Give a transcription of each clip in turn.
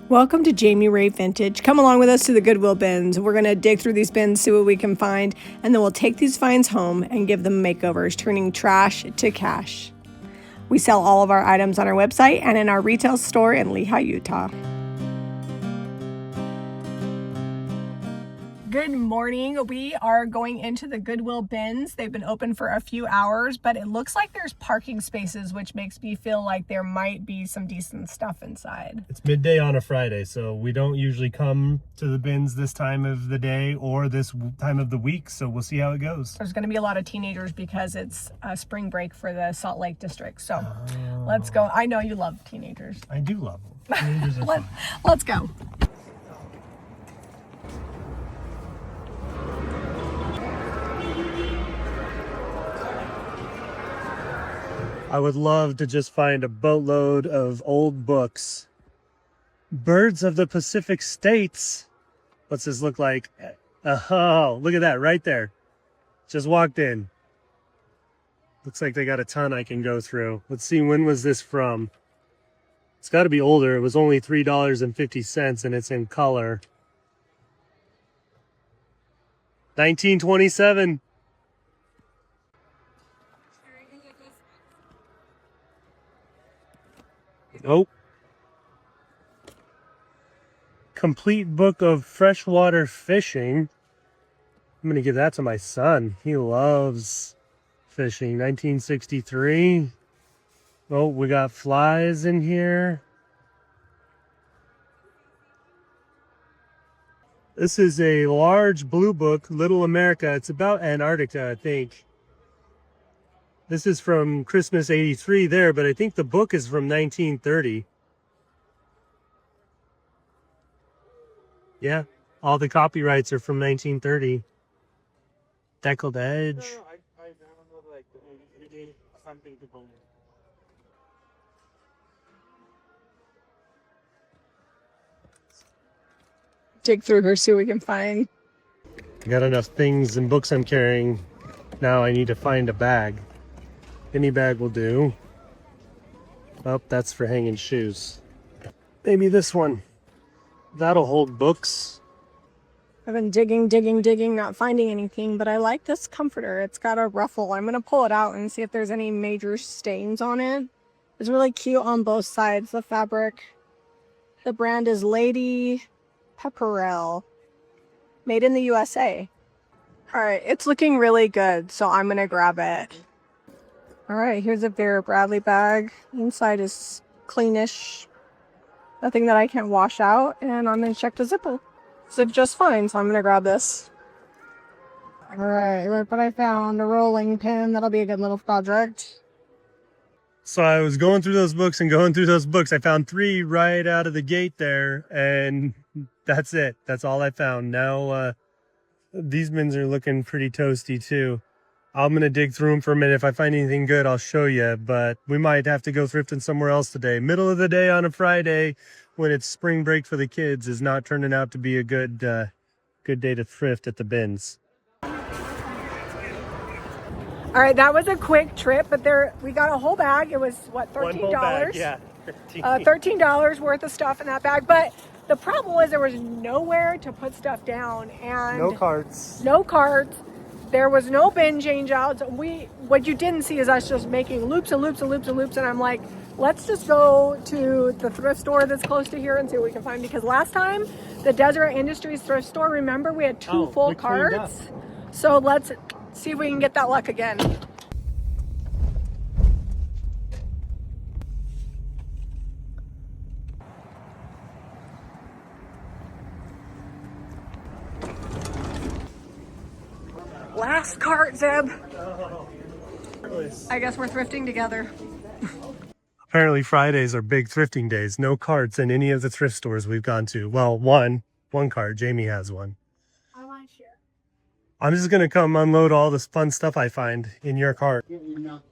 Welcome to Jamie Ray Vintage. Come along with us to the Goodwill bins. We're going to dig through these bins, see what we can find, and then we'll take these finds home and give them makeovers, turning trash to cash. We sell all of our items on our website and in our retail store in Lehi, Utah. Good morning. We are going into the Goodwill bins. They've been open for a few hours, but it looks like there's parking spaces, which makes me feel like there might be some decent stuff inside. It's midday on a Friday, so we don't usually come to the bins this time of the day or this time of the week, so we'll see how it goes. There's going to be a lot of teenagers because it's spring break for the Salt Lake district. So let's go. I know you love teenagers. I do love them. Teenagers are fun. Let's go. I would love to just find a boatload of old books. Birds of the Pacific States. What's this look like? Oh, look at that right there. Just walked in. Looks like they got a ton I can go through. Let's see, when was this from? It's got to be older. It was only $3.50 and it's in color. 1927. Oh. Complete book of freshwater fishing. I'm going to give that to my son. He loves fishing. 1963. Oh, we got flies in here. This is a large blue book, Little America. It's about Antarctica, I think. This is from Christmas '83 there, but I think the book is from 1930. Yeah, all the copyrights are from 1930. Deckled edge. I don't know, like, something to believe. Dig through her, see what we can find. I got enough things and books I'm carrying. Now I need to find a bag. Any bag will do. Oh, that's for hanging shoes. Maybe this one. That'll hold books. I've been digging, not finding anything, but I like this comforter. It's got a ruffle. I'm going to pull it out and see if there's any major stains on it. It's really cute on both sides, the fabric. The brand is Lady Pepperell. Made in the USA. All right, it's looking really good, so I'm going to grab it. All right, here's a Vera Bradley bag. Inside is cleanish. Nothing that I can't wash out. And I'm going to check the zipper. Zip just fine, so I'm going to grab this. All right, look what I found. A rolling pin. That'll be a good little project. So I was going through those books and going through those books. I found 3 right out of the gate there, and that's it. That's all I found. Now, these bins are looking pretty toasty too. I'm going to dig through them for a minute. If I find anything good, I'll show you, but we might have to go thrifting somewhere else today. Middle of the day on a Friday when it's spring break for the kids is not turning out to be a good day to thrift at the bins. All right, that was a quick trip, but we got a whole bag. It was, what, $13? One whole bag, yeah. $13 worth of stuff in that bag, but the problem was there was nowhere to put stuff down, and No carts. No carts. There was no bin change outs. What you didn't see is us just making loops and loops and loops and loops. And I'm like, let's just go to the thrift store that's close to here and see what we can find. Because last time, the Deseret Industries thrift store, remember, we had 2 full carts. So let's see if we can get that luck again. Last cart, Zeb. I guess we're thrifting together. Apparently Fridays are big thrifting days. No carts in any of the thrift stores we've gone to. Well, one cart. Jamie has one. I want to share. I'm just going to come unload all this fun stuff I find in your cart.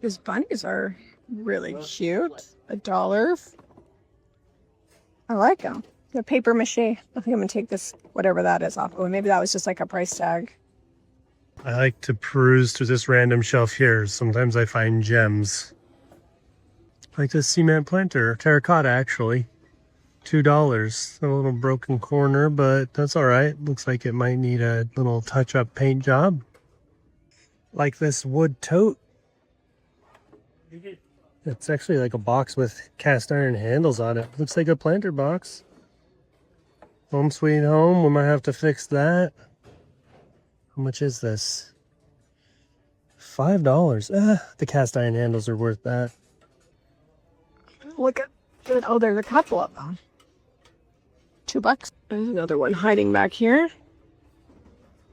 These bunnies are really cute. $1. I like them. The paper mache. I think I'm going to take this, whatever that is, off. Or maybe that was just like a price tag. I like to peruse through this random shelf here. Sometimes I find gems. Like this cement planter, terracotta actually. $2. A little broken corner, but that's all right. Looks like it might need a little touch-up paint job. Like this wood tote. It's actually like a box with cast iron handles on it. Looks like a planter box. Home sweet home. We might have to fix that. How much is this? $5. The cast iron handles are worth that. Look at it. Oh, there's a couple of them. $2. There's another one hiding back here.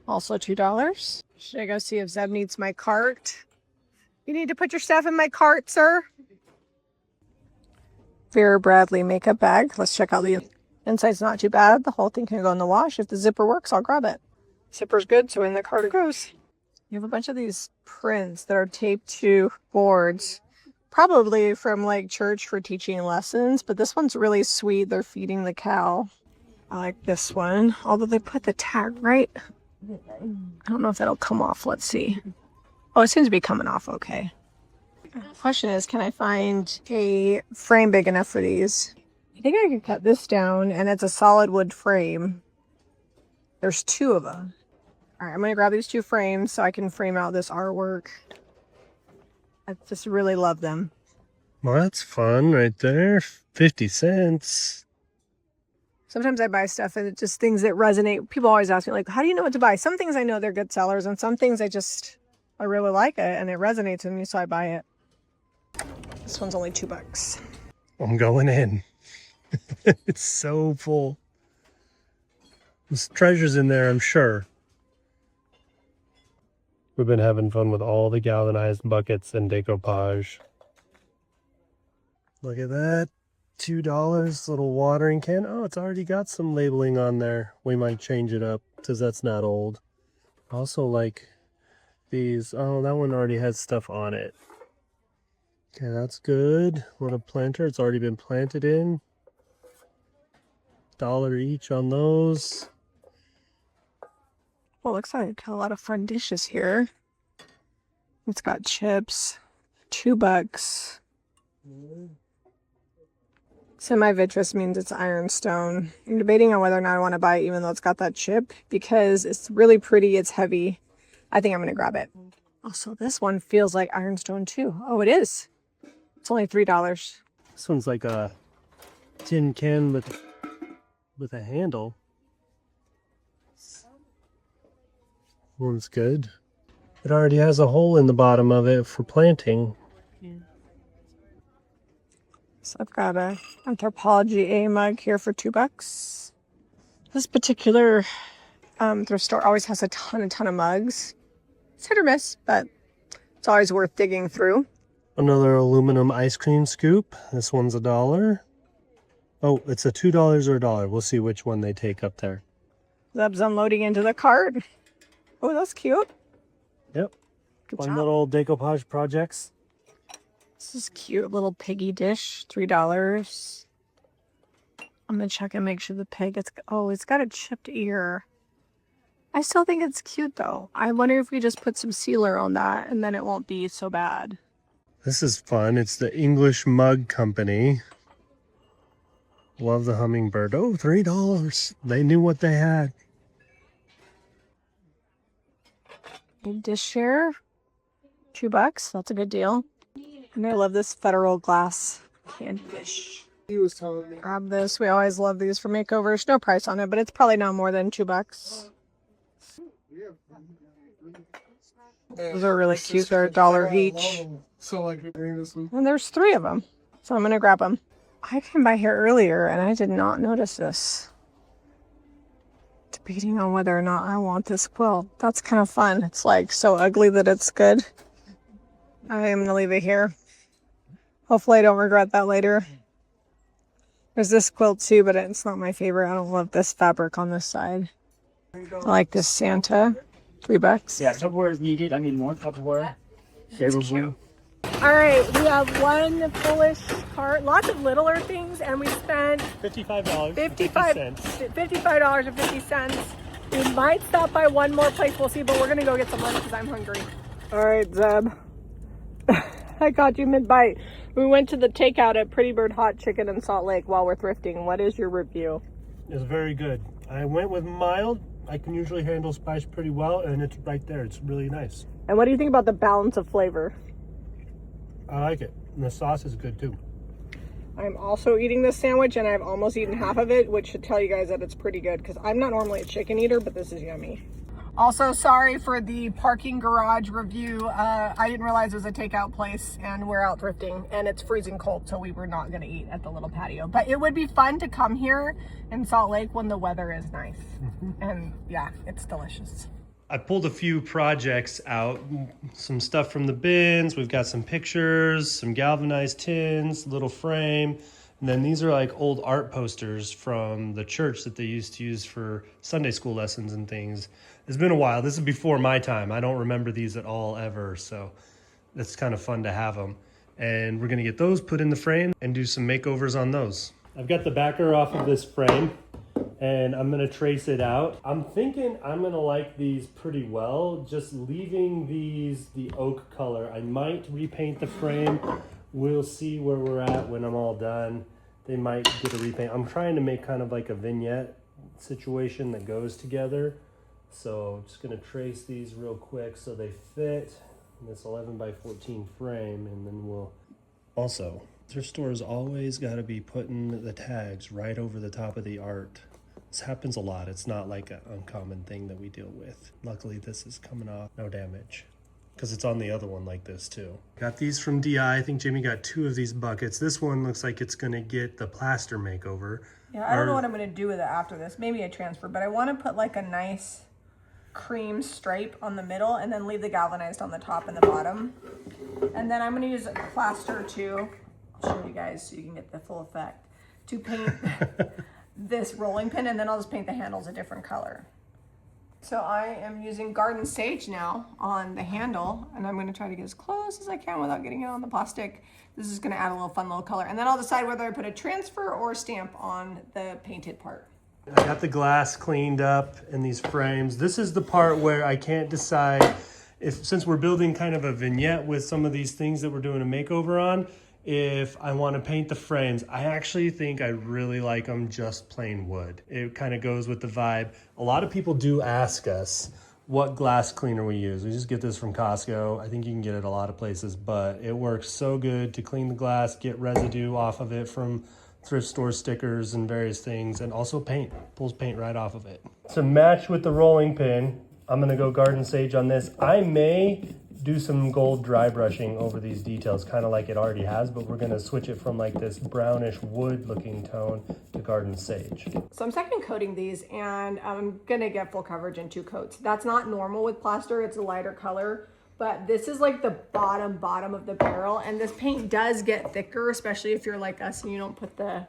Also $2. Should I go see if Zeb needs my cart? You need to put your stuff in my cart, sir. Vera Bradley makeup bag. Let's check out the inside's not too bad. The whole thing can go in the wash. If the zipper works, I'll grab it. Zipper's good, so in the cart it goes. You have a bunch of these prints that are taped to boards. Probably from like church for teaching lessons, but this one's really sweet. They're feeding the cow. I like this one, although they put the tag right. I don't know if that'll come off. Let's see. Oh, it seems to be coming off okay. The question is, can I find a frame big enough for these? I think I could cut this down, and it's a solid wood frame. There's 2 of them. All right, I'm going to grab these 2 frames so I can frame out this artwork. I just really love them. Well, that's fun right there. 50 cents. Sometimes I buy stuff and it's just things that resonate. People always ask me, like, how do you know what to buy? Some things I know they're good sellers, and some things I really like it and it resonates with me, so I buy it. This one's only $2. I'm going in. It's so full. There's treasures in there, I'm sure. We've been having fun with all the galvanized buckets and decoupage. Look at that. $2 little watering can. Oh, it's already got some labeling on there. We might change it up because that's not old. Also like these. Oh, that one already has stuff on it. Okay, that's good. Little planter. It's already been planted in. $1 each on those. Well, looks like a lot of fun dishes here. It's got chips. $2. Semi-vitreous means it's ironstone. I'm debating on whether or not I want to buy it, even though it's got that chip, because it's really pretty. It's heavy. I think I'm going to grab it. Also, this one feels like ironstone too. Oh, it is. It's only $3. This one's like a tin can with a handle. One's good. It already has a hole in the bottom of it for planting. So I've got a Anthropology A mug here for $2. This particular thrift store always has a ton of mugs. It's hit or miss, but it's always worth digging through. Another aluminum ice cream scoop. This one's $1. Oh, it's a $2 or $1. We'll see which one they take up there. Zeb's unloading into the cart. Oh, that's cute. Yep. Good Fun job. little decoupage projects. This is cute. Little piggy dish. $3. I'm going to check and make sure the pig it's got a chipped ear. I still think it's cute though. I wonder if we just put some sealer on that and then it won't be so bad. This is fun. It's the English Mug Company. Love the hummingbird. Oh, $3. They knew what they had. Dish share. $2. That's a good deal. And I love this Federal glass canned fish. He was telling me. Grab this. We always love these for makeovers. No price on it, but it's probably not more than $2. Those are really cute. They're $1 each. So like this one. And there's 3 of them. So I'm going to grab them. I came by here earlier and I did not notice this. Debating on whether or not I want this quilt. That's kind of fun. It's like so ugly that it's good. I am going to leave it here. Hopefully I don't regret that later. There's this quilt too, but it's not my favorite. I don't love this fabric on this side. I like this Santa. $3. Yeah, Tupperware is needed. I need more Tupperware. Favorable. All right, we have one foolish cart, lots of littler things, and we spent $55. $55.50. We might stop by one more place, we'll see, but we're gonna go get some lunch because I'm hungry. All right, Zeb. I caught you mid-bite. We went to the takeout at Pretty Bird Hot Chicken in Salt Lake while we're thrifting. What is your review? It's very good. I went with mild. I can usually handle spice pretty well, and it's right there. It's really nice. And what do you think about the balance of flavor? I like it. And the sauce is good too. I'm also eating this sandwich, and I've almost eaten half of it, which should tell you guys that it's pretty good because I'm not normally a chicken eater, but this is yummy. Also, sorry for the parking garage review. I didn't realize it was a takeout place, and we're out thrifting, and it's freezing cold, so we were not going to eat at the little patio. But it would be fun to come here in Salt Lake when the weather is nice. And yeah, it's delicious. I pulled a few projects out, some stuff from the bins. We've got some pictures, some galvanized tins, little frame. And then these are like old art posters from the church that they used to use for Sunday school lessons and things. It's been a while. This is before my time. I don't remember these at all ever. So it's kind of fun to have them. And we're going to get those put in the frame and do some makeovers on those. I've got the backer off of this frame and I'm going to trace it out. I'm thinking I'm going to like these pretty well, just leaving these the oak color. I might repaint the frame. We'll see where we're at when I'm all done. They might get a repaint. I'm trying to make kind of like a vignette situation that goes together. So I'm just gonna trace these real quick so they fit in this 11 by 14 frame, and then we'll... Also, thrift stores always gotta be putting the tags right over the top of the art. This happens a lot. It's not like an uncommon thing that we deal with. Luckily this is coming off, no damage. Because it's on the other one like this too. Got these from DI. I think Jamie got 2 of these buckets. This one looks like it's gonna get the plaster makeover. Yeah, I don't know what I'm gonna do with it after this. Maybe a transfer, but I wanna put like a nice cream stripe on the middle and then leave the galvanized on the top and the bottom. And then I'm gonna use plaster to, I'll show you guys so you can get the full effect, to paint this rolling pin, and then I'll just paint the handles a different color. So I am using garden sage now on the handle, and I'm going to try to get as close as I can without getting it on the plastic. This is going to add a little fun little color, and then I'll decide whether I put a transfer or a stamp on the painted part. I got the glass cleaned up in these frames. This is the part where I can't decide if, since we're building kind of a vignette with some of these things that we're doing a makeover on, if I want to paint the frames. I actually think I really like them just plain wood. It kind of goes with the vibe. A lot of people do ask us what glass cleaner we use. We just get this from Costco. I think you can get it a lot of places, but it works so good to clean the glass, get residue off of it from thrift store stickers and various things, and also paint. Pulls paint right off of it. To match with the rolling pin, I'm gonna go Garden Sage on this. I may do some gold dry brushing over these details, kind of like it already has, but we're gonna switch it from like this brownish wood looking tone to Garden Sage. So I'm second coating these, and I'm gonna get full coverage in 2 coats. That's not normal with plaster, it's a lighter color, but this is like the bottom of the barrel, and this paint does get thicker, especially if you're like us and you don't put the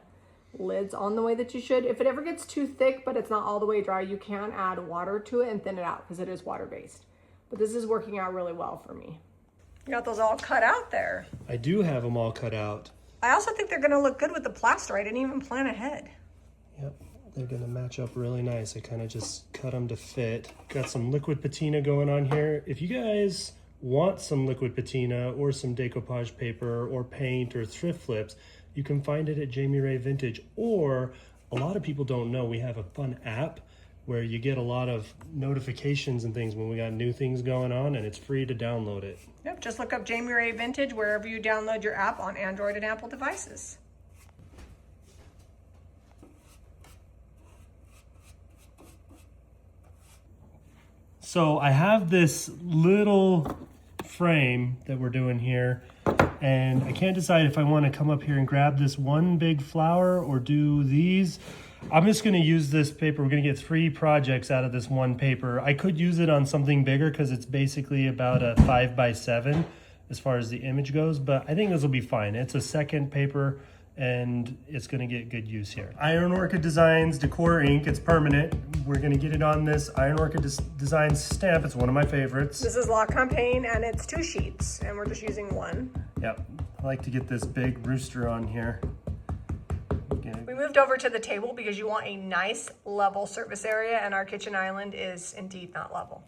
lids on the way that you should. If it ever gets too thick, but it's not all the way dry, you can add water to it and thin it out because it is water-based. But this is working out really well for me. You got those all cut out there. I do have them all cut out. I also think they're gonna look good with the plaster. I didn't even plan ahead. Yep, they're gonna match up really nice. I kind of just cut them to fit. Got some liquid patina going on here. If you guys want some liquid patina or some decoupage paper or paint or thrift flips, you can find it at Jamie Ray Vintage. Or a lot of people don't know, we have a fun app where you get a lot of notifications and things when we got new things going on, and it's free to download it. Yep, just look up Jamie Ray Vintage wherever you download your app on Android and Apple devices. So I have this little frame that we're doing here, and I can't decide if I want to come up here and grab this one big flower or do these. I'm just going to use this paper. We're going to get 3 projects out of this one paper. I could use it on something bigger because it's basically about a 5x7 as far as the image goes, but I think this will be fine. It's a second paper and it's going to get good use here. Iron Orchid Designs Decor ink. It's permanent. We're going to get it on this Iron Orchid Designs stamp. It's one of my favorites. This is La Campagne, and it's 2 sheets, and we're just using 1. Yep. I like to get this big rooster on here. We moved over to the table because you want a nice level surface area, and our kitchen island is indeed not level.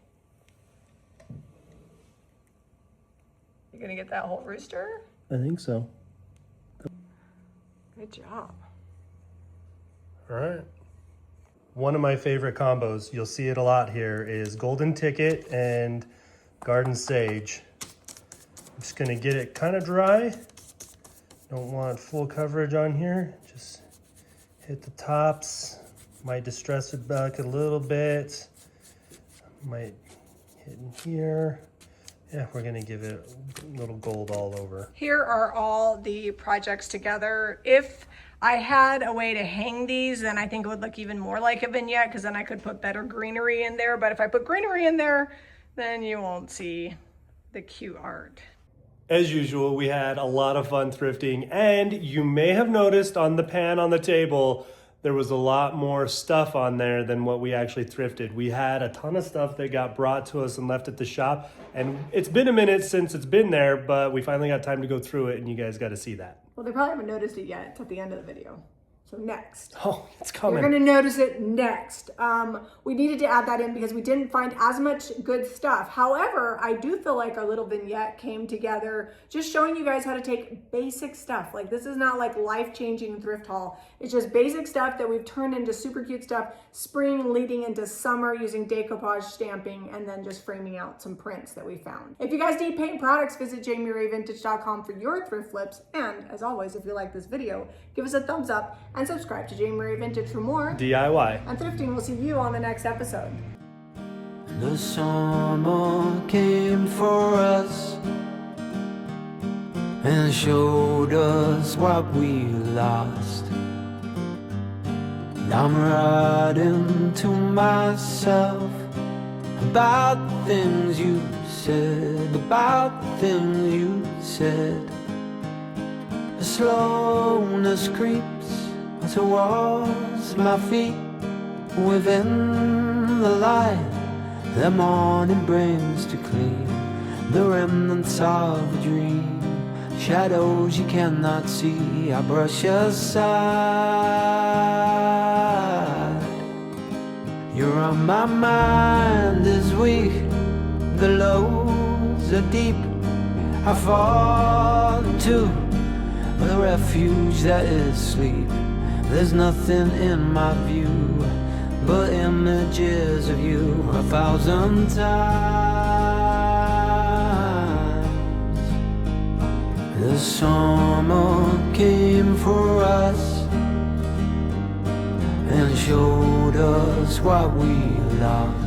You gonna get that whole rooster? I think so. Good job. All right. One of my favorite combos, you'll see it a lot here, is Golden Ticket and Garden Sage. I'm just gonna get it kind of dry. Don't want full coverage on here. Just hit the tops. Might distress it back a little bit. Might hit in here. Yeah, we're gonna give it a little gold all over. Here are all the projects together. If I had a way to hang these, then I think it would look even more like a vignette, because then I could put better greenery in there. But if I put greenery in there, then you won't see the cute art. As usual, we had a lot of fun thrifting, and you may have noticed on the pan on the table, there was a lot more stuff on there than what we actually thrifted. We had a ton of stuff that got brought to us and left at the shop, and it's been a minute since it's been there, but we finally got time to go through it, and you guys got to see that. Well, they probably haven't noticed it yet. It's at the end of the video. So next. Oh, it's coming. You're gonna notice it next. We needed to add that in because we didn't find as much good stuff. However, I do feel like our little vignette came together just showing you guys how to take basic stuff. Like, this is not like life-changing thrift haul. It's just basic stuff that we've turned into super cute stuff, spring leading into summer using decoupage stamping, and then just framing out some prints that we found. If you guys need paint products, visit JamieRayVintage.com for your thrift flips. And as always, if you like this video, give us a thumbs up and subscribe to Jamie Ray Vintage for more DIY and thrifting. We'll see you on the next episode. The summer came for us and showed us what we lost. And I'm writing to myself about the things you said, about the things you said. The slowness creeps towards my feet within the light the morning brings to clean the remnants of a dream. Shadows you cannot see, I brush aside. You're on my mind this week. The lows are deep. I fall into the refuge that is sleep. There's nothing in my view but images of you 1,000 times. The summer came for us and showed us what we lost.